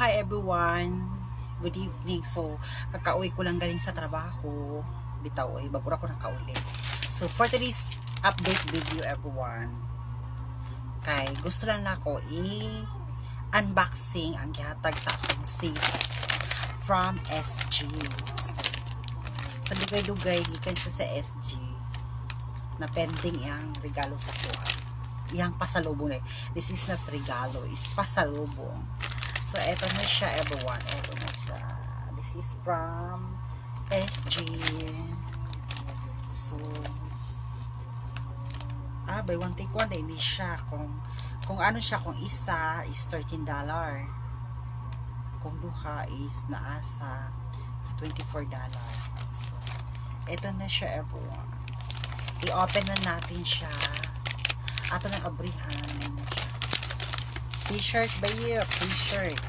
hi everyone. Good evening. So, kakauwi ko lang galing sa trabaho. Bitaw, bagura ko nakauli. So, for today's update video everyone, kay gusto lang nako i-unboxing ang gihatag sa akong sis from SG. So, sa lugay-lugay, gikan siya sa SG na pending ang regalo sa kuha. Iyang pasalubong eh. This is not regalo, is pasalubong. So, eto na siya everyone. Eto na siya. This is from SG. So, buy one take one. Hindi siya. Kung ano siya, kung isa is $13. Kung duha is naasa $24. So, eto na siya everyone. I-open na natin siya. Ato ng abrihan. T-shirt ba yun? T-shirt.